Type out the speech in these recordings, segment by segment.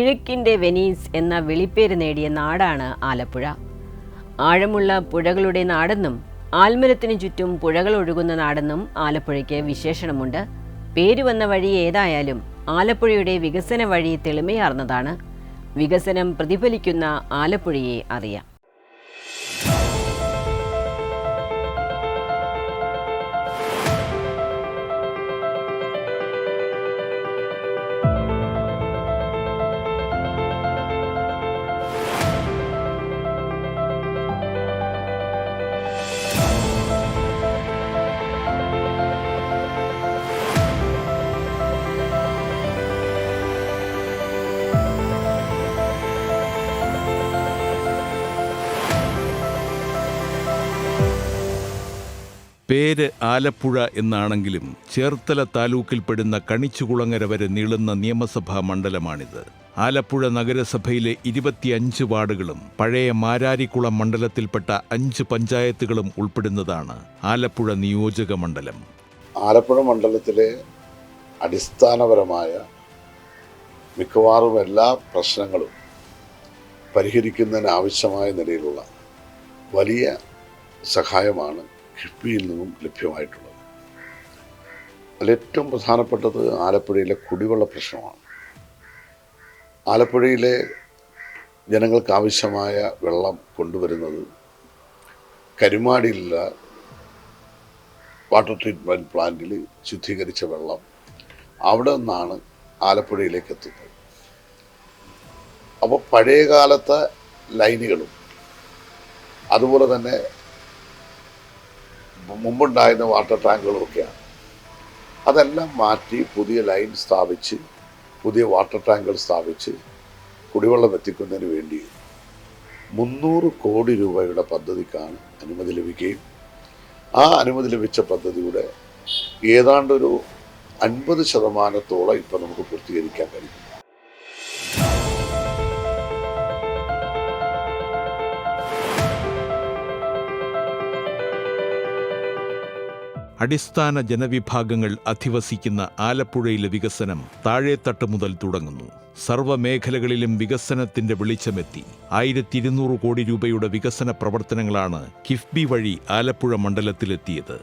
കിഴക്കിൻ്റെ Venice എന്ന വിളിപ്പേര് നേടിയ നാടാണ് ആലപ്പുഴ. ആഴമുള്ള പുഴകളുടെ നാടെന്നും ആൽമരത്തിനു ചുറ്റും പുഴകൾ ഒഴുകുന്ന നാടെന്നും ആലപ്പുഴയ്ക്ക് വിശേഷണമുണ്ട്. പേര് വന്ന വഴി ഏതായാലും ആലപ്പുഴയുടെ വികസന വഴി തെളിമയാർന്നതാണ്. വികസനം പ്രതിഫലിക്കുന്ന ആലപ്പുഴയെ അറിയാം. പേര് ആലപ്പുഴ എന്നാണെങ്കിലും ചേർത്തല താലൂക്കിൽപ്പെടുന്ന കണിച്ചുകുളങ്ങര വരെ നീളുന്ന നിയമസഭാ മണ്ഡലമാണിത്. ആലപ്പുഴ നഗരസഭയിലെ 25 വാർഡുകളും പഴയ മാരാരിക്കുളം മണ്ഡലത്തിൽപ്പെട്ട 5 പഞ്ചായത്തുകളും ഉൾപ്പെടുന്നതാണ് ആലപ്പുഴ നിയോജക മണ്ഡലം. ആലപ്പുഴ മണ്ഡലത്തിലെ അടിസ്ഥാനപരമായ മിക്കവാറും എല്ലാ പ്രശ്നങ്ങളും പരിഹരിക്കുന്നതിന് ആവശ്യമായ നിലയിലുള്ള വലിയ സഹായമാണ് കിഫ്ബിയിൽ നിന്നും ലഭ്യമായിട്ടുള്ളത്. അതിലേറ്റവും പ്രധാനപ്പെട്ടത് ആലപ്പുഴയിലെ കുടിവെള്ള പ്രശ്നമാണ്. ആലപ്പുഴയിലെ ജനങ്ങൾക്ക് ആവശ്യമായ വെള്ളം കൊണ്ടുവരുന്നത് കരുമാടിയിലുള്ള വാട്ടർ ട്രീറ്റ്മെൻറ്റ് പ്ലാന്റിൽ ശുദ്ധീകരിച്ച വെള്ളം അവിടെ നിന്നാണ് ആലപ്പുഴയിലേക്ക് എത്തുന്നത്. അപ്പോൾ പഴയകാലത്തെ ലൈനുകളും അതുപോലെ തന്നെ മുമ്പുണ്ടായിരുന്ന വാട്ടർ ടാങ്കുകളും ഒക്കെയാണ്. അതെല്ലാം മാറ്റി പുതിയ ലൈൻ സ്ഥാപിച്ച് പുതിയ വാട്ടർ ടാങ്കുകൾ സ്ഥാപിച്ച് കുടിവെള്ളം എത്തിക്കുന്നതിന് വേണ്ടി 300 കോടി രൂപയുടെ പദ്ധതിക്കാണ് അനുമതി ലഭിക്കുകയും ആ അനുമതി ലഭിച്ച പദ്ധതിയുടെ ഏതാണ്ടൊരു 50% ഇപ്പം നമുക്ക് പൂർത്തീകരിക്കാൻ കഴിയും. അടിസ്ഥാന ജനവിഭാഗങ്ങൾ അധിവസിക്കുന്ന ആലപ്പുഴയിലെ വികസനം താഴേത്തട്ട് മുതൽ തുടങ്ങുന്നു. സർവ്വമേഖലകളിലും വികസനത്തിന്റെ വെളിച്ചമെത്തി. 1200 കോടി രൂപയുടെ വികസന പ്രവർത്തനങ്ങളാണ് കിഫ്ബി വഴി ആലപ്പുഴ മണ്ഡലത്തിലെത്തിയത്.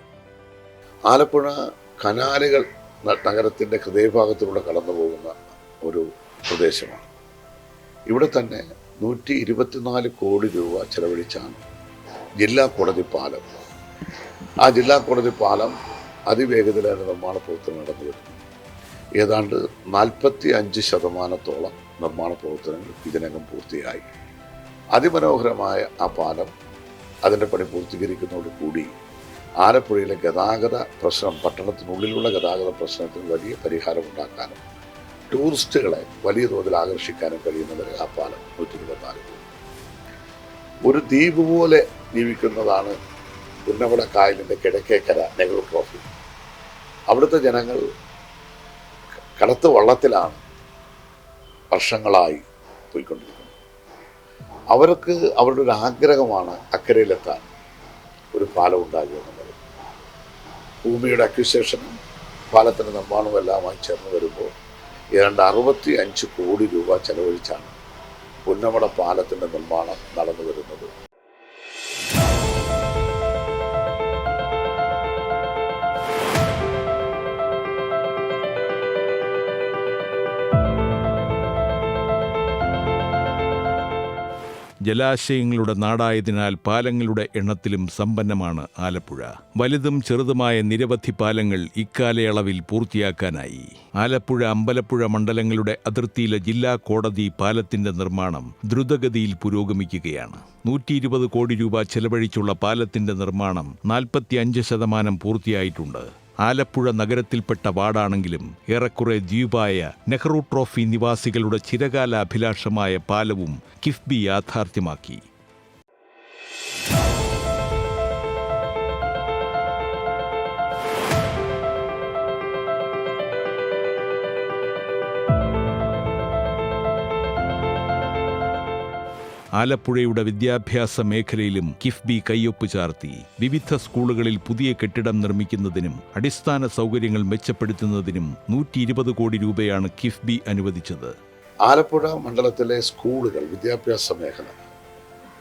ആലപ്പുഴ കനാലുകൾ നഗരത്തിൻ്റെ ഹൃദയഭാഗത്തിലൂടെ കടന്നു പോകുന്ന ഒരു പ്രദേശമാണ്. ഇവിടെ തന്നെ 124 കോടി രൂപ ചെലവഴിച്ചാണ് ജില്ലാ കോടതി പാലം. ആ ജില്ലാ കോടതി പാലം അതിവേഗത്തിലാണ് നിർമ്മാണ പ്രവർത്തനം നടന്നു വരുന്നത്. ഏതാണ്ട് 45% നിർമ്മാണ പ്രവർത്തനങ്ങൾ ഇതിനകം പൂർത്തിയായി. അതിമനോഹരമായ ആ പാലം അതിൻ്റെ പണി പൂർത്തീകരിക്കുന്നതോടുകൂടി ആലപ്പുഴയിലെ ഗതാഗത പ്രശ്നം, പട്ടണത്തിനുള്ളിലുള്ള ഗതാഗത പ്രശ്നത്തിന് വലിയ പരിഹാരമുണ്ടാക്കാനും ടൂറിസ്റ്റുകളെ വലിയ തോതിൽ ആകർഷിക്കാനും കഴിയുന്നവരെ ആ പാലം 124 കോടി. ഒരു ദ്വീപ് പോലെ ജീവിക്കുന്നതാണ് പുന്നമട കായലിൻ്റെ കിഴക്കേക്കര നെഹ്റു ട്രോഫി. അവിടുത്തെ ജനങ്ങൾ കടത്ത് വള്ളത്തിലാണ് വർഷങ്ങളായി പോയിക്കൊണ്ടിരിക്കുന്നത്. അവർക്ക് അവരുടെ ഒരു ആഗ്രഹമാണ് അക്കരയിലെത്താൻ ഒരു പാലം ഉണ്ടാകുക എന്നുള്ളത്. ഭൂമിയുടെ അക്വിസേഷനും പാലത്തിൻ്റെ നിർമ്മാണവും എല്ലാമായി ചേർന്ന് വരുമ്പോൾ ഏതാണ്ട് 65 കോടി രൂപ ചെലവഴിച്ചാണ് പുന്നമട പാലത്തിൻ്റെ നിർമ്മാണം നടന്നു വരുന്നത്. ജലാശയങ്ങളുടെ നാടായതിനാൽ പാലങ്ങളുടെ എണ്ണത്തിലും സമ്പന്നമാണ് ആലപ്പുഴ. വലുതും ചെറുതുമായ നിരവധി പാലങ്ങൾ ഇക്കാലയളവിൽ പൂർത്തിയാക്കാനായി. ആലപ്പുഴ അമ്പലപ്പുഴ മണ്ഡലങ്ങളുടെ അതിർത്തിയിലെ ജില്ലാ കോടതി പാലത്തിന്റെ നിർമ്മാണം ദ്രുതഗതിയിൽ പുരോഗമിക്കുകയാണ്. 120 കോടി രൂപ ചെലവഴിച്ചുള്ള പാലത്തിന്റെ നിർമ്മാണം 45% പൂർത്തിയായിട്ടുണ്ട്. ആലപ്പുഴ നഗരത്തിൽപ്പെട്ട വാർഡാണെങ്കിലും ഏറെക്കുറെ ദ്വീപായ നെഹ്റു ട്രോഫി നിവാസികളുടെ ചിരകാല അഭിലാഷമായ പാലവും കിഫ്ബി യാഥാർത്ഥ്യമാക്കി. ആലപ്പുഴയുടെ വിദ്യാഭ്യാസ മേഖലയിലും കിഫ്ബി കയ്യൊപ്പ് ചാർത്തി. വിവിധ സ്കൂളുകളിൽ പുതിയ കെട്ടിടം നിർമ്മിക്കുന്നതിനും അടിസ്ഥാന സൗകര്യങ്ങൾ മെച്ചപ്പെടുത്തുന്നതിനും 120 കോടി രൂപയാണ് കിഫ്ബി അനുവദിച്ചത്. ആലപ്പുഴ മണ്ഡലത്തിലെ സ്കൂളുകൾ,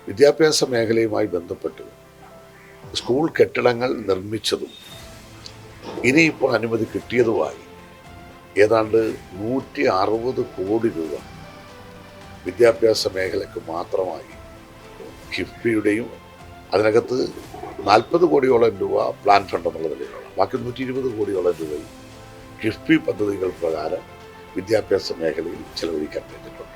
വിദ്യാഭ്യാസ മേഖലയുമായി ബന്ധപ്പെട്ട് സ്കൂൾ കെട്ടിടങ്ങൾ നിർമ്മിച്ചതും ഇനിയിപ്പോൾ അനുമതി കിട്ടിയതുമായി ഏതാണ്ട് 160 കോടി രൂപ വിദ്യാഭ്യാസ മേഖലയ്ക്ക് മാത്രമായി കിഫ്ബിയുടെയും അതിനകത്ത് 40 കോടിയോളം രൂപ പ്ലാൻ ഫണ്ട് എന്നുള്ള നിലയിലുള്ള ബാക്കി 120 കോടിയോളം രൂപയും കിഫ്ബി പദ്ധതികൾ പ്രകാരം വിദ്യാഭ്യാസ മേഖലയിൽ ചെലവഴിക്കാൻ കഴിഞ്ഞിട്ടുണ്ട്.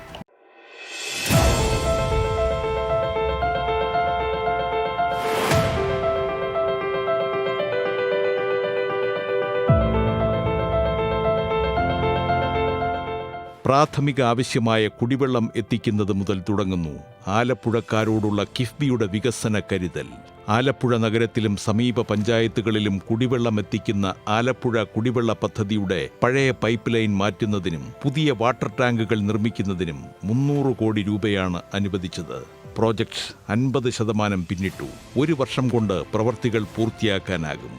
പ്രാഥമിക ആവശ്യമായ കുടിവെള്ളം എത്തിക്കുന്നത് മുതൽ തുടങ്ങുന്നു ആലപ്പുഴക്കാരോടുള്ള കിഫ്ബിയുടെ വികസന കരുതൽ. ആലപ്പുഴ നഗരത്തിലും സമീപ പഞ്ചായത്തുകളിലും കുടിവെള്ളം എത്തിക്കുന്ന ആലപ്പുഴ കുടിവെള്ള പദ്ധതിയുടെ പഴയ പൈപ്പ് ലൈൻ മാറ്റുന്നതിനും പുതിയ വാട്ടർ ടാങ്കുകൾ നിർമ്മിക്കുന്നതിനും 300 കോടി രൂപയാണ് അനുവദിച്ചത്. പ്രോജക്ട് 50% പിന്നിട്ടു. 1 വർഷം കൊണ്ട് പ്രവർത്തികൾ പൂർത്തിയാക്കാനാകും.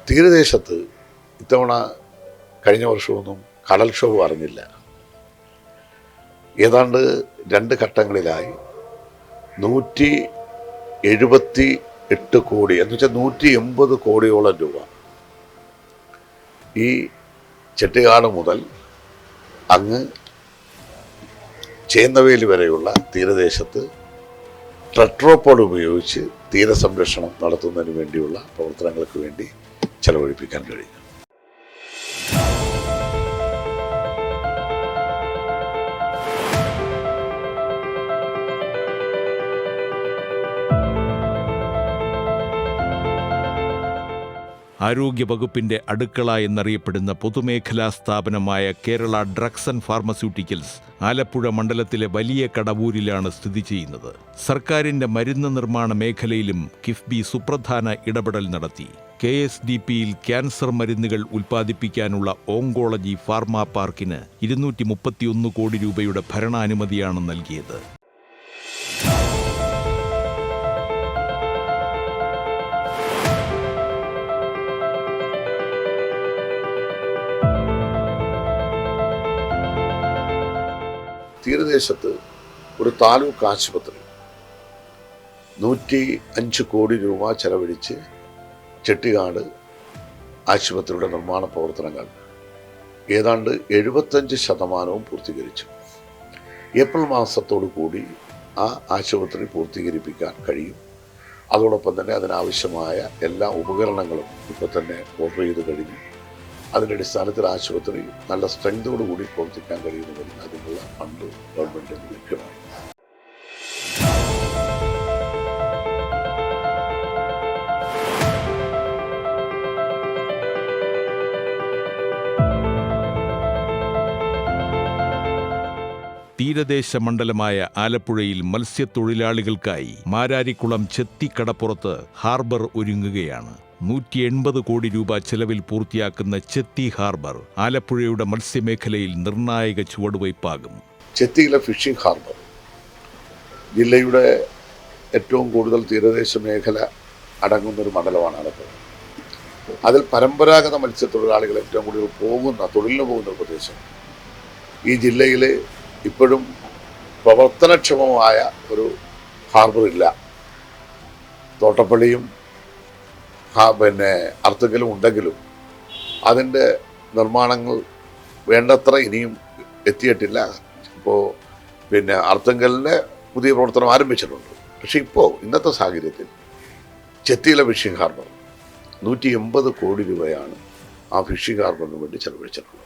തീരദേശത്ത് ഇത്തവണ കഴിഞ്ഞ വർഷമൊന്നും കടൽക്ഷോഭം അറിഞ്ഞില്ല. ഏതാണ്ട് 2 ഘട്ടങ്ങളിലായി 178 കോടി എന്ന് വെച്ചാൽ 180 കോടിയോളം രൂപ ഈ ചെട്ടികാട് മുതൽ അങ്ങ് ചേന്നവേലി വരെയുള്ള തീരദേശത്ത് ട്രെട്രോപോൾ ഉപയോഗിച്ച് തീരസംരക്ഷണം നടത്തുന്നതിന് വേണ്ടിയുള്ള പ്രവർത്തനങ്ങൾക്ക് വേണ്ടി ചെലവഴിപ്പിക്കാൻ കഴിയും. ആരോഗ്യവകുപ്പിന്റെ അടുക്കള എന്നറിയപ്പെടുന്ന പൊതുമേഖലാ സ്ഥാപനമായ Kerala drugs and pharmaceuticals Alappuzha മണ്ഡലത്തിലെ വലിയ കടവൂരിലാണ് സ്ഥിതി ചെയ്യുന്നത്. സർക്കാരിന്റെ മരുന്ന് നിർമ്മാണ മേഖലയിലും കിഫ്ബി സുപ്രധാന ഇടപെടൽ നടത്തി. KSDPയിൽ ക്യാൻസർ മരുന്നുകൾ ഉൽപ്പാദിപ്പിക്കാനുള്ള ഓങ്കോളജി ഫാർമ പാർക്കിന് 231 കോടി രൂപയുടെ ഭരണാനുമതിയാണ് നൽകിയത്. തീരദേശത്ത് ഒരു താലൂക്ക് ആശുപത്രി 105 കോടി രൂപ ചെലവഴിച്ച് ചെട്ടികാട് ആശുപത്രിയുടെ നിർമ്മാണ പ്രവർത്തനങ്ങൾ ഏതാണ്ട് 75% പൂർത്തീകരിച്ചു. ഏപ്രിൽ മാസത്തോടു കൂടി ആ ആശുപത്രി പൂർത്തീകരിപ്പിക്കാൻ കഴിയും. അതോടൊപ്പം തന്നെ അതിനാവശ്യമായ എല്ലാ ഉപകരണങ്ങളും ഇപ്പോൾ തന്നെ ഓർഡർ ചെയ്ത് കഴിഞ്ഞു. അതിൻ്റെ അടിസ്ഥാനത്തിൽ ആശുപത്രി നല്ല സ്ട്രെങ്തോടുകൂടി പ്രവർത്തിക്കാൻ കഴിയുന്നതിന് അതിനുള്ള ഫണ്ട് ഗവൺമെൻറ്റിന് ലഭ്യമാണ്. തീരദേശ മണ്ഡലമായ ആലപ്പുഴയിൽ മത്സ്യത്തൊഴിലാളികൾക്കായി മാരാരിക്കുളം ചെത്തിക്കടപ്പുറത്ത് ഹാർബർ ഒരുങ്ങുകയാണ്. 180 കോടി രൂപ ചെലവിൽ പൂർത്തിയാക്കുന്ന ചെത്തി ഹാർബർ ആലപ്പുഴയുടെ മത്സ്യമേഖലയിൽ നിർണായക ചുവടുവയ്പാകും. ചെത്തിയിലെ ഫിഷിംഗ് ഹാർബർ ജില്ലയുടെ ഏറ്റവും കൂടുതൽ തീരദേശ മേഖല അടങ്ങുന്നൊരു മണ്ഡലമാണ് ആലപ്പുഴ. അതിൽ പരമ്പരാഗത മത്സ്യത്തൊഴിലാളികൾ ഏറ്റവും കൂടുതൽ തൊഴിലിന് പോകുന്ന പ്രദേശം. ഈ ജില്ലയിൽ ഇപ്പോഴും പ്രവർത്തനക്ഷമമായ ഒരു ഹാർബർ ഇല്ല. തോട്ടപ്പള്ളിയും അർത്തുങ്കലും ഉണ്ടെങ്കിലും അതിൻ്റെ നിർമ്മാണങ്ങൾ വേണ്ടത്ര ഇനിയും എത്തിയിട്ടില്ല. ഇപ്പോൾ അർത്തുങ്കലിൻ്റെ പുതിയ പ്രവർത്തനം ആരംഭിച്ചിട്ടുണ്ട്. പക്ഷേ ഇപ്പോൾ ഇന്നത്തെ സാഹചര്യത്തിൽ ചെത്തിയിലെ ഫിഷിംഗ് ഹാർബർ 180 കോടി രൂപയാണ് ആ ഫിഷിംഗ് ഹാർബറിന് വേണ്ടി ചെലവഴിച്ചിട്ടുള്ളത്.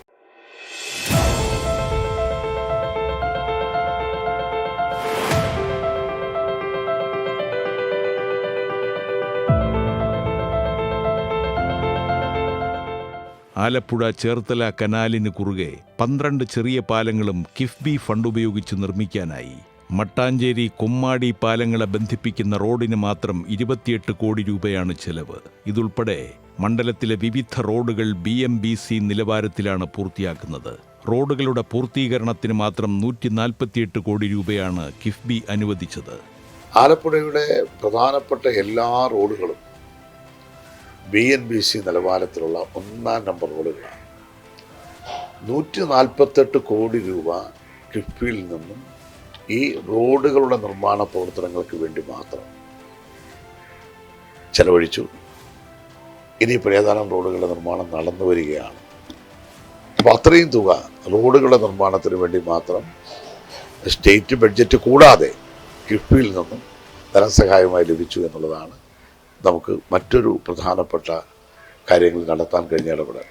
ആലപ്പുഴ ചേർത്തല കനാലിന് കുറുകെ 12 ചെറിയ പാലങ്ങളും കിഫ്ബി ഫണ്ട് ഉപയോഗിച്ച് നിർമ്മിക്കാനായി. മട്ടാഞ്ചേരി കൊമ്മാടി പാലങ്ങളെ ബന്ധിപ്പിക്കുന്ന റോഡിന് മാത്രം 28 കോടി രൂപയാണ് ചെലവ്. ഇതുൾപ്പെടെ മണ്ഡലത്തിലെ വിവിധ റോഡുകൾ BMBC നിലവാരത്തിലാണ് പൂർത്തിയാക്കുന്നത്. റോഡുകളുടെ പൂർത്തീകരണത്തിന് മാത്രം 148 കോടി രൂപയാണ് കിഫ്ബി അനുവദിച്ചത്. ആലപ്പുഴയുടെ പ്രധാനപ്പെട്ട എല്ലാ റോഡുകളും BNBC നിലവാരത്തിലുള്ള 1-ാം നമ്പർ റോഡുകളാണ്. 148 കോടി രൂപ കിഫ്ബിയിൽ നിന്നും ഈ റോഡുകളുടെ നിർമ്മാണ പ്രവർത്തനങ്ങൾക്ക് വേണ്ടി മാത്രം ചെലവഴിച്ചു. ഇനിയിപ്പോൾ ഏതാനും റോഡുകളുടെ നിർമ്മാണം നടന്നു വരികയാണ്. അപ്പോൾ അത്രയും തുക റോഡുകളുടെ നിർമ്മാണത്തിന് വേണ്ടി മാത്രം സ്റ്റേറ്റ് ബഡ്ജറ്റ് കൂടാതെ കിഫ്ബിയിൽ നിന്നും ധനസഹായമായി ലഭിച്ചു എന്നുള്ളതാണ് നമുക്ക് മറ്റൊരു പ്രധാനപ്പെട്ട കാര്യങ്ങൾ നടത്താൻ കഴിഞ്ഞ ഇടപെടൽ.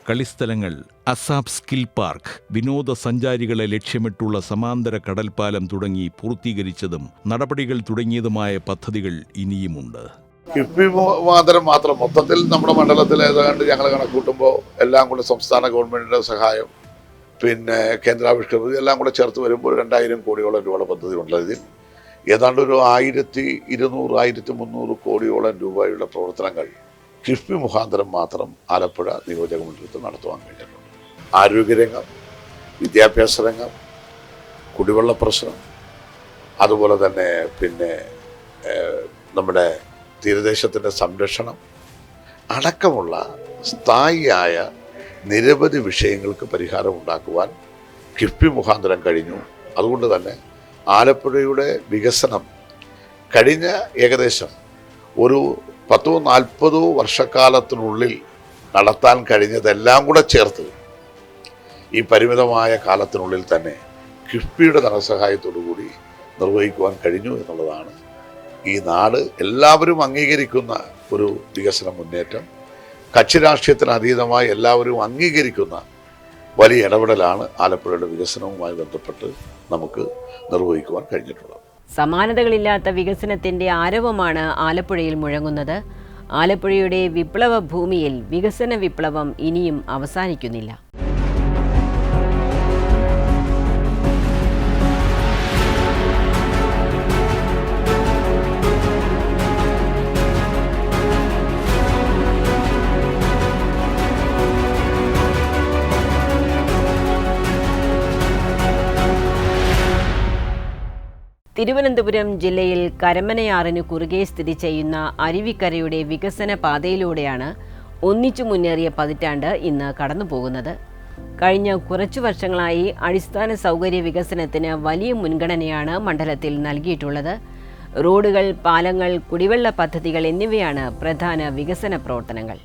കളിസ്ഥലങ്ങൾ, അസാബ് സ്കിൽ പാർക്ക്, വിനോദസഞ്ചാരികളെ ലക്ഷ്യമിട്ടുള്ള സമാന്തര കടൽപ്പാലം തുടങ്ങി പൂർത്തീകരിച്ചതും നടപടികൾ തുടങ്ങിയതുമായ പദ്ധതികൾ ഇനിയുമുണ്ട്. കിഫ്ബി മുഖാന്തരം മാത്രം മൊത്തത്തിൽ നമ്മുടെ മണ്ഡലത്തിൽ ഏതാണ്ട് ഞങ്ങൾ കണക്കൂട്ടുമ്പോൾ എല്ലാം കൂടെ സംസ്ഥാന ഗവൺമെൻറ്റിൻ്റെ സഹായം, പിന്നെ കേന്ദ്രാവിഷ്കൃതി എല്ലാം കൂടെ ചേർത്ത് വരുമ്പോൾ 2000 കോടിയോളം രൂപയുടെ പദ്ധതി ഉള്ളതിൽ ഏതാണ്ട് ഒരു 1200-1300 കോടിയോളം രൂപയുടെ പ്രവർത്തനങ്ങൾ കിഫ്ബി മുഖാന്തരം മാത്രം ആലപ്പുഴ നിയോജക മണ്ഡലത്തിൽ നടത്തുവാൻ കഴിഞ്ഞിട്ടുണ്ട്. ആരോഗ്യരംഗം, വിദ്യാഭ്യാസ രംഗം, കുടിവെള്ള പ്രശ്നം, അതുപോലെ തന്നെ പിന്നെ നമ്മുടെ തീരദേശത്തിൻ്റെ സംരക്ഷണം അടക്കമുള്ള സ്ഥായിയായ നിരവധി വിഷയങ്ങൾക്ക് പരിഹാരം ഉണ്ടാക്കുവാൻ കിഫ്ബി മുഖാന്തരം കഴിഞ്ഞു. അതുകൊണ്ട് തന്നെ ആലപ്പുഴയുടെ വികസനം കഴിഞ്ഞ ഏകദേശം ഒരു 10-40 വർഷക്കാലത്തിനുള്ളിൽ നടത്താൻ കഴിഞ്ഞതെല്ലാം കൂടെ ചേർത്ത് ഈ പരിമിതമായ കാലത്തിനുള്ളിൽ തന്നെ കിഫ്ബിയുടെ ധനസഹായത്തോടു കൂടി നിർവഹിക്കുവാൻ കഴിഞ്ഞു എന്നുള്ളതാണ് ഈ നാട് എല്ലാവരും അംഗീകരിക്കുന്ന ഒരു വികസന മുന്നേറ്റം. കക്ഷി രാഷ്ട്രീയത്തിന് അതീതമായി എല്ലാവരും അംഗീകരിക്കുന്ന വലിയ ഇടപെടലാണ് ആലപ്പുഴയുടെ വികസനവുമായി ബന്ധപ്പെട്ട് നമുക്ക് നിർവഹിക്കുവാൻ കഴിഞ്ഞിട്ടുള്ളത്. സമാനതകളില്ലാത്ത വികസനത്തിന്റെ ആരവമാണ് ആലപ്പുഴയിൽ മുഴങ്ങുന്നത്. ആലപ്പുഴയുടെ വിപ്ലവ ഭൂമിയിൽ വികസന വിപ്ലവം ഇനിയും അവസാനിക്കുന്നില്ല. തിരുവനന്തപുരം ജില്ലയിൽ കരമനയാറിന് കുറുകെ സ്ഥിതി ചെയ്യുന്ന അരുവിക്കരയുടെ വികസന പാതയിലൂടെയാണ് ഒന്നിച്ചു മുന്നേറിയ പതിറ്റാണ്ട് ഇന്ന് കടന്നുപോകുന്നത്. കഴിഞ്ഞ കുറച്ചു വർഷങ്ങളായി അടിസ്ഥാന സൗകര്യ വികസനത്തിന് വലിയ മുൻഗണനയാണ് മണ്ഡലത്തിൽ നൽകിയിട്ടുള്ളത്. റോഡുകൾ, പാലങ്ങൾ, കുടിവെള്ള പദ്ധതികൾ എന്നിവയാണ് പ്രധാന വികസന പ്രവർത്തനങ്ങൾ.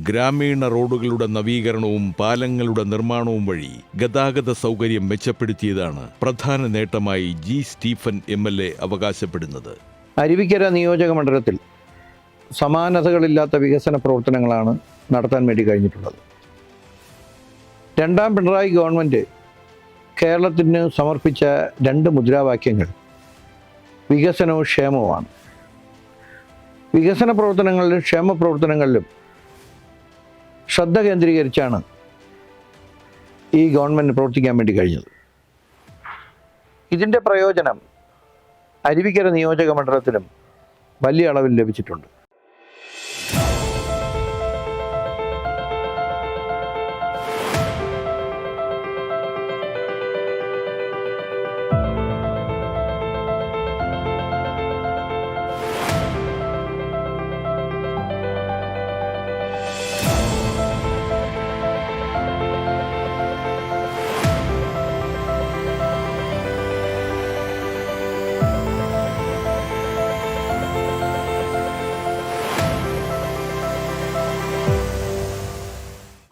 ഗ്രാമീണ റോഡുകളുടെ നവീകരണവും പാലങ്ങളുടെ നിർമ്മാണവും വഴി ഗതാഗത സൗകര്യം മെച്ചപ്പെടുത്തിയതാണ് പ്രധാന നേട്ടമായി ജി. സ്റ്റീഫൻ MLA അവകാശപ്പെടുന്നത്. അരുവിക്കര നിയോജക മണ്ഡലത്തിൽ സമാനതകളില്ലാത്ത വികസന പ്രവർത്തനങ്ങളാണ് നടത്താൻ വേണ്ടി കഴിഞ്ഞിട്ടുള്ളത്. രണ്ടാം പിണറായി ഗവൺമെൻറ് കേരളത്തിന് സമർപ്പിച്ച 2 മുദ്രാവാക്യങ്ങൾ വികസനവും ക്ഷേമവുമാണ്. വികസന പ്രവർത്തനങ്ങളിലും ക്ഷേമ പ്രവർത്തനങ്ങളിലും ശ്രദ്ധ കേന്ദ്രീകരിച്ചാണ് ഈ ഗവൺമെൻറ് പ്രവർത്തിക്കാൻ വേണ്ടി കഴിഞ്ഞത്. ഇതിൻ്റെ പ്രയോജനം അരുവിക്കര നിയോജക മണ്ഡലത്തിലും വലിയ അളവിൽ ലഭിച്ചിട്ടുണ്ട്.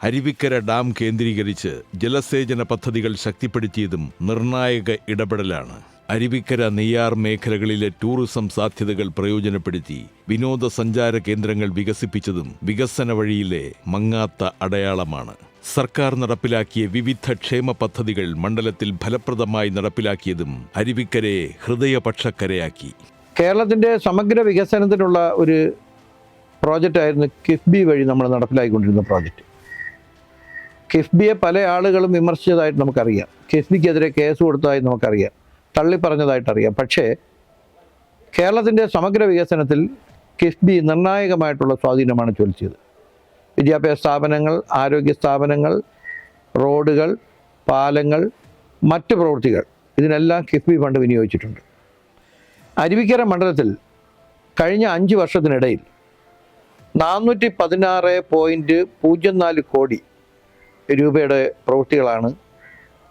അരുവിക്കര ഡാം കേന്ദ്രീകരിച്ച് ജലസേചന പദ്ധതികൾ ശക്തിപ്പെടുത്തിയതും നിർണായക ഇടപെടലാണ്. അരുവിക്കര നെയ്യാർ മേഖലകളിലെ ടൂറിസം സാധ്യതകൾ പ്രയോജനപ്പെടുത്തി വിനോദസഞ്ചാര കേന്ദ്രങ്ങൾ വികസിപ്പിച്ചതും വികസന വഴിയിലെ മങ്ങാത്ത അടയാളമാണ്. സർക്കാർ നടപ്പിലാക്കിയ വിവിധ ക്ഷേമ പദ്ധതികൾ മണ്ഡലത്തിൽ ഫലപ്രദമായി നടപ്പിലാക്കിയതും അരുവിക്കരയെ ഹൃദയപക്ഷക്കരയാക്കി. കേരളത്തിൻ്റെ സമഗ്ര വികസനത്തിനുള്ള ഒരു പ്രോജക്റ്റായിരുന്നു കിഫ്ബി വഴി നമ്മൾ നടപ്പിലാക്കിക്കൊണ്ടിരുന്ന പ്രോജക്റ്റ്. കിഫ്ബിയെ പല ആളുകളും വിമർശിച്ചതായിട്ട് നമുക്കറിയാം. കിഫ്ബിക്കെതിരെ കേസ് കൊടുത്തതായി നമുക്കറിയാം, തള്ളിപ്പറഞ്ഞതായിട്ടറിയാം. പക്ഷേ കേരളത്തിൻ്റെ സമഗ്ര വികസനത്തിൽ കിഫ്ബി നിർണായകമായിട്ടുള്ള സ്വാധീനമാണ് ചെലുത്തിയത്. വിദ്യാഭ്യാസ സ്ഥാപനങ്ങൾ, ആരോഗ്യ സ്ഥാപനങ്ങൾ, റോഡുകൾ, പാലങ്ങൾ, മറ്റ് പ്രവൃത്തികൾ, ഇതിനെല്ലാം കിഫ്ബി ഫണ്ട് വിനിയോഗിച്ചിട്ടുണ്ട്. അരുവിക്കര മണ്ഡലത്തിൽ കഴിഞ്ഞ 5 വർഷത്തിനിടയിൽ 416.04 കോടി രൂപയുടെ പ്രവൃത്തികളാണ്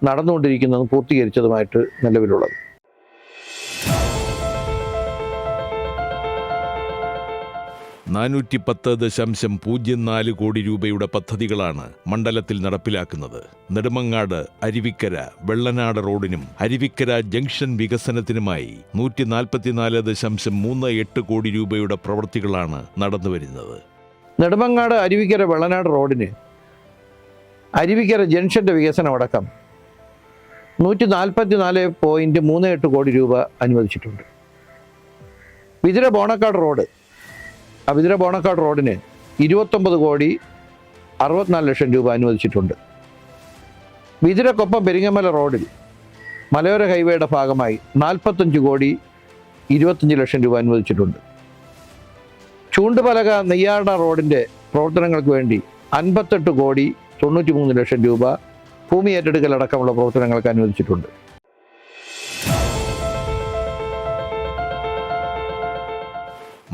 നടന്നുകൊണ്ടിരിക്കുന്നതും പൂർത്തീകരിച്ചതുമായിട്ട് നിലവിലുള്ളത്. $410.04 കോടി രൂപയുടെ പദ്ധതികളാണ് മണ്ഡലത്തിൽ നടപ്പിലാക്കുന്നത്. നെടുമങ്ങാട് അരുവിക്കര വെള്ളനാട് റോഡിനും അരുവിക്കര ജംഗ്ഷൻ വികസനത്തിനുമായി 144.38 കോടി രൂപയുടെ പ്രവൃത്തികളാണ് നടന്നുവരുന്നത്. നെടുമങ്ങാട് അരുവിക്കര വെള്ളനാട് റോഡിന് അരുവിക്കര ജംഗ്ഷൻ്റെ വികസനമടക്കം 144.38 കോടി രൂപ അനുവദിച്ചിട്ടുണ്ട്. വിതുര ബോണക്കാട് റോഡിന് 29.64 കോടി രൂപ അനുവദിച്ചിട്ടുണ്ട്. വിതുരക്കൊപ്പം പെരിങ്ങമല റോഡിൽ മലയോര ഹൈവേയുടെ ഭാഗമായി 45.25 കോടി രൂപ അനുവദിച്ചിട്ടുണ്ട്. ചൂണ്ടുപലക നെയ്യാർ റോഡിൻ്റെ പ്രവർത്തനങ്ങൾക്ക് വേണ്ടി 58.93 കോടി രൂപ ഭൂമി ഏറ്റെടുക്കലടക്കമുള്ള പ്രവർത്തനങ്ങൾക്ക് അനുവദിച്ചിട്ടുണ്ട്.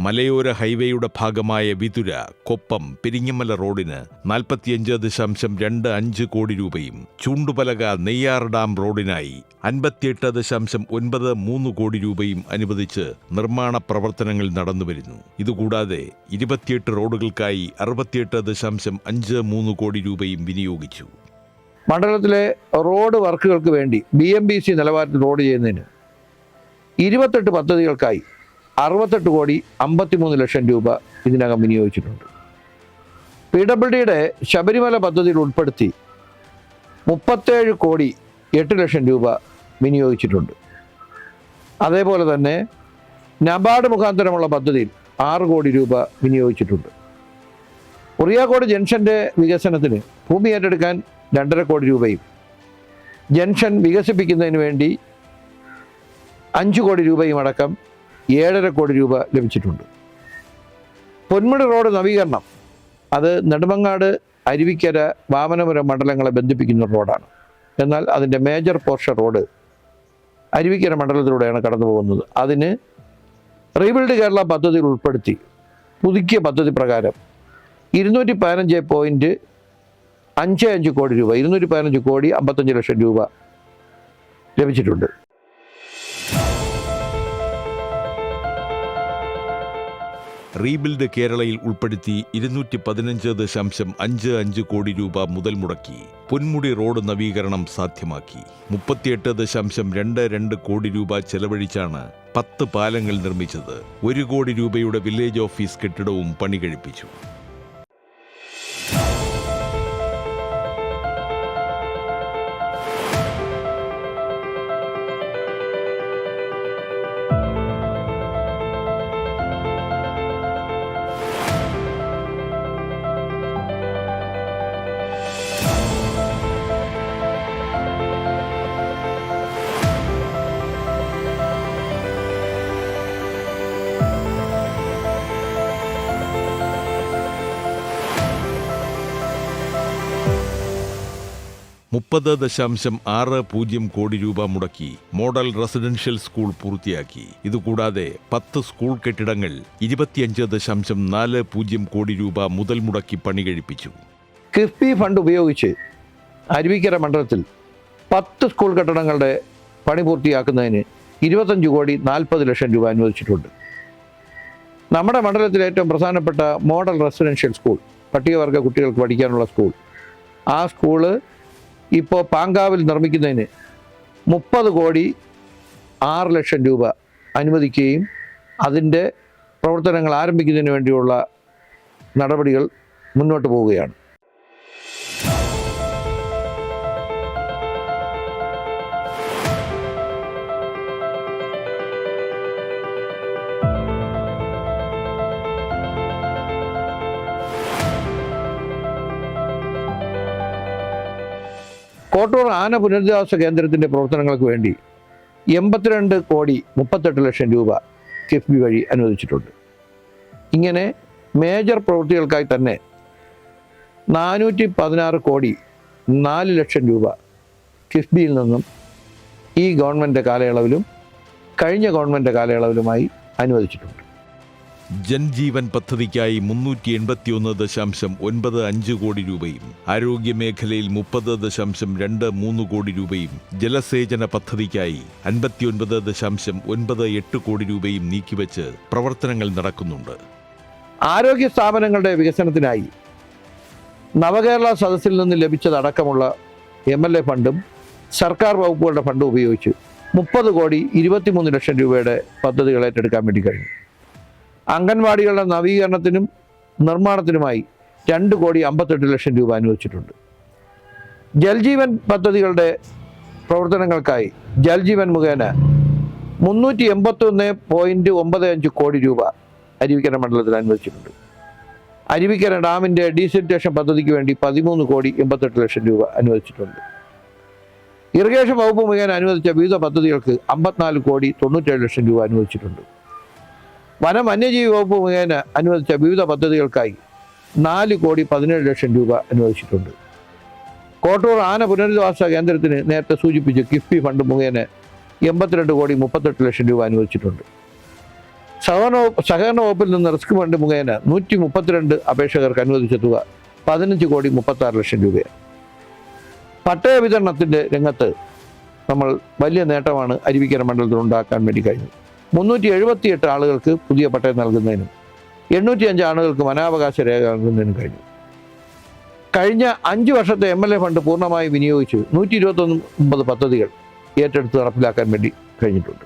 മലയോര ഹൈവേയുടെ ഭാഗമായ വിതുര കൊപ്പം പെരിങ്ങമല റോഡിന് 45.25 കോടി രൂപയും ചൂണ്ടുപലക നെയ്യാർ ഡാം റോഡിനായി 58.93 കോടി രൂപയും അനുവദിച്ച് നിർമ്മാണ പ്രവർത്തനങ്ങൾ നടന്നുവരുന്നു. ഇതുകൂടാതെ 28 റോഡുകൾക്കായി 68.53 കോടി രൂപയും വിനിയോഗിച്ചു. മണ്ഡലത്തിലെ റോഡ് വർക്കുകൾക്ക് വേണ്ടി BMBC നിലവാരത്തിൽ റോഡ് ചെയ്യുന്നതിന് 28 പദ്ധതികൾക്കായി 68.53 കോടി രൂപ ഇതിനകം വിനിയോഗിച്ചിട്ടുണ്ട്. PWDയുടെ ശബരിമല പദ്ധതിയിൽ ഉൾപ്പെടുത്തി 37.8 കോടി രൂപ വിനിയോഗിച്ചിട്ടുണ്ട്. അതേപോലെ തന്നെ നബാർഡ് മുഖാന്തരമുള്ള പദ്ധതിയിൽ 6 കോടി രൂപ വിനിയോഗിച്ചിട്ടുണ്ട്. ഉറിയാക്കോട് ജംഗ്ഷൻ്റെ വികസനത്തിന് ഭൂമി ഏറ്റെടുക്കാൻ 2.5 കോടി രൂപയും ജംഗ്ഷൻ വികസിപ്പിക്കുന്നതിന് വേണ്ടി 5 കോടി രൂപയും അടക്കം 7.5 കോടി രൂപ ലഭിച്ചിട്ടുണ്ട്. പൊന്മുടി റോഡ് നവീകരണം, അത് നെടുമങ്ങാട് അരുവിക്കര വാമനപുരം മണ്ഡലങ്ങളെ ബന്ധിപ്പിക്കുന്ന റോഡാണ്. എന്നാൽ അതിൻ്റെ മേജർ പോർഷൻ റോഡ് അരുവിക്കര മണ്ഡലത്തിലൂടെയാണ് കടന്നു പോകുന്നത്. അതിന് റീബിൽഡ് കേരള പദ്ധതിയിൽ ഉൾപ്പെടുത്തി പുതുക്കിയ പദ്ധതി പ്രകാരം 215.55 കോടി രൂപ 215.55 രൂപ ലഭിച്ചിട്ടുണ്ട്. റീബിൽഡ് കേരളയിൽ ഉൾപ്പെടുത്തി 215.55 കോടി രൂപ മുതൽ മുടക്കി പൊന്മുടി റോഡ് നവീകരണം സാധ്യമാക്കി. 38.22 കോടി രൂപ ചെലവഴിച്ചാണ് 10 പാലങ്ങൾ നിർമ്മിച്ചത്. 1 കോടി രൂപയുടെ വില്ലേജ് ഓഫീസ് കെട്ടിടവും പണി കഴിപ്പിച്ചു. $30.60 കോടി രൂപ മുടക്കി മോഡൽ റെസിഡൻഷ്യൽ സ്കൂൾ പൂർത്തിയാക്കി. ഇതുകൂടാതെ 10 സ്കൂൾ കെട്ടിടങ്ങൾ 25.40 കോടി രൂപ മുതൽ മുടക്കി പണി കഴിപ്പിച്ചു. കിഫ്ബി ഫണ്ട് ഉപയോഗിച്ച് അരുവിക്കര മണ്ഡലത്തിൽ 10 സ്കൂൾ കെട്ടിടങ്ങളുടെ പണി പൂർത്തിയാക്കുന്നതിന് 25.40 കോടി രൂപ അനുവദിച്ചിട്ടുണ്ട്. നമ്മുടെ മണ്ഡലത്തിലെ ഏറ്റവും പ്രധാനപ്പെട്ട മോഡൽ റെസിഡൻഷ്യൽ സ്കൂൾ, പട്ടികവർഗ കുട്ടികൾക്ക് പഠിക്കാനുള്ള സ്കൂൾ, ആ സ്കൂള് ഇപ്പോൾ പാങ്കാവിൽ നിർമ്മിക്കുന്നതിന് 6 ലക്ഷം രൂപ അനുവദിക്കുകയും അതിൻ്റെ പ്രവർത്തനങ്ങൾ ആരംഭിക്കുന്നതിന് വേണ്ടിയുള്ള നടപടികൾ മുന്നോട്ട് പോവുകയാണ്. കോട്ടൂർ ആന പുനരധിവാസ കേന്ദ്രത്തിൻ്റെ പ്രവർത്തനങ്ങൾക്ക് വേണ്ടി 82,38,00,000 രൂപ കിഫ്ബി വഴി അനുവദിച്ചിട്ടുണ്ട്. ഇങ്ങനെ മേജർ പ്രവൃത്തികൾക്കായി തന്നെ 416,04,00,000 രൂപ കിഫ്ബിയിൽ നിന്നും ഈ ഗവൺമെൻറ് കാലയളവിലും കഴിഞ്ഞ ഗവൺമെൻറ് കാലയളവിലുമായി അനുവദിച്ചിട്ടുണ്ട്. ജൻജീവൻ പദ്ധതിക്കായി 381.95 കോടി രൂപയും ആരോഗ്യമേഖലയിൽ 30.23 കോടി രൂപയും ജലസേചന പദ്ധതിക്കായി 59.98 കോടി രൂപയും നീക്കിവെച്ച് പ്രവർത്തനങ്ങൾ നടക്കുന്നുണ്ട്. ആരോഗ്യ സ്ഥാപനങ്ങളുടെ വികസനത്തിനായി നവകേരള സദസ്സിൽ നിന്ന് ലഭിച്ചതടക്കമുള്ള MLA ഫണ്ടും സർക്കാർ വകുപ്പുകളുടെ ഫണ്ടും ഉപയോഗിച്ച് 30,23,00,000 രൂപയുടെ പദ്ധതികൾ ഏറ്റെടുക്കാൻ വേണ്ടി കഴിഞ്ഞു. അംഗൻവാടികളുടെ നവീകരണത്തിനും നിർമ്മാണത്തിനുമായി 2,58,00,000 രൂപ അനുവദിച്ചിട്ടുണ്ട്. ജൽജീവൻ പദ്ധതികളുടെ പ്രവർത്തനങ്ങൾക്കായി ജൽജീവൻ മുഖേന 381.95 കോടി രൂപ അരുവിക്കര മണ്ഡലത്തിൽ അനുവദിച്ചിട്ടുണ്ട്. അരുവിക്കര ഡാമിൻ്റെ ഡീസലിറ്റേഷൻ പദ്ധതിക്ക് വേണ്ടി 13,88,00,000 രൂപ അനുവദിച്ചിട്ടുണ്ട്. ഇറിഗേഷൻ വകുപ്പ് മുഖേന അനുവദിച്ച വിവിധ പദ്ധതികൾക്ക് 54,97,00,000 രൂപ അനുവദിച്ചിട്ടുണ്ട്. വനം വന്യജീവി വകുപ്പ് മുഖേന അനുവദിച്ച വിവിധ പദ്ധതികൾക്കായി 4,17,00,000 രൂപ അനുവദിച്ചിട്ടുണ്ട്. കോട്ടൂർ ആന പുനരധിവാസ കേന്ദ്രത്തിന് നേരത്തെ സൂചിപ്പിച്ച് കിഫ്ബി ഫണ്ട് മുഖേന 82,38,00,000 രൂപ അനുവദിച്ചിട്ടുണ്ട്. സഹകരണ വകുപ്പിൽ നിന്ന് റിസ്ക് ഫണ്ട് മുഖേന 132 അപേക്ഷകർക്ക് അനുവദിച്ച തുക 15,36,00,000 രൂപയാണ്. പട്ടയ വിതരണത്തിൻ്റെ രംഗത്ത് നമ്മൾ വലിയ നേട്ടമാണ് അരുവിക്കര മണ്ഡലത്തിൽ ഉണ്ടാക്കാൻ വേണ്ടി കഴിഞ്ഞത്. 378 ആളുകൾക്ക് പുതിയ പട്ടയം നൽകുന്നതിനും 805 ആളുകൾക്ക് വനാവകാശ രേഖ നൽകുന്നതിനും കഴിഞ്ഞു. കഴിഞ്ഞ 5 വർഷത്തെ MLA ഫണ്ട് പൂർണ്ണമായി വിനിയോഗിച്ച് 129 പദ്ധതികൾ ഏറ്റെടുത്ത് നടപ്പിലാക്കാൻ വേണ്ടി കഴിഞ്ഞിട്ടുണ്ട്.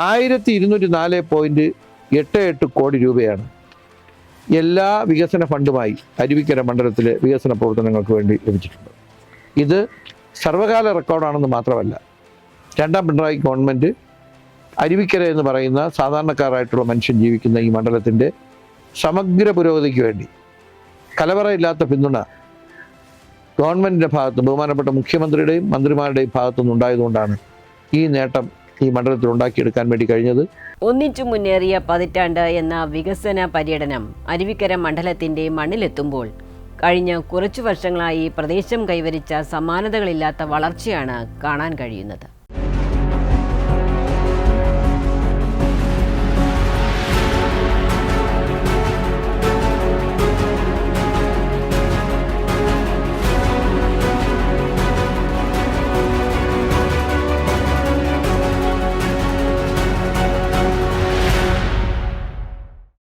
$1,204.88 കോടി രൂപയാണ് എല്ലാ വികസന ഫണ്ടുമായി അരുവിക്കര മണ്ഡലത്തിലെ വികസന പ്രവർത്തനങ്ങൾക്ക് വേണ്ടി ലഭിച്ചിട്ടുണ്ട്. ഇത് സർവകാല റെക്കോർഡാണെന്ന് മാത്രമല്ല, രണ്ടാം പിണറായി ഗവൺമെൻറ് അരുവിക്കര എന്ന് പറയുന്ന സാധാരണക്കാരായിട്ടുള്ള മനുഷ്യൻ ജീവിക്കുന്ന ഈ മണ്ഡലത്തിൻ്റെ സമഗ്ര പുരോഗതിക്ക് വേണ്ടി കലവറയില്ലാത്ത പിന്തുണ ഗവൺമെൻറ്റിൻ്റെ ഭാഗത്ത് ബഹുമാനപ്പെട്ട മുഖ്യമന്ത്രിയുടെയും മന്ത്രിമാരുടെയും ഭാഗത്തുനിന്നുണ്ടായതുകൊണ്ടാണ് ഈ നേട്ടം ഈ മണ്ഡലത്തിൽ ഉണ്ടാക്കിയെടുക്കാൻ വേണ്ടി കഴിഞ്ഞത്. ഒന്നിച്ചു മുന്നേറിയ പതിറ്റാണ്ട് എന്ന വികസന പര്യടനം അരുവിക്കര മണ്ഡലത്തിന്റെ മണ്ണിലെത്തുമ്പോൾ കഴിഞ്ഞ കുറച്ചു വർഷങ്ങളായി പ്രദേശം കൈവരിച്ച സമാനതകളില്ലാത്ത വളർച്ചയാണ് കാണാൻ കഴിയുന്നത്.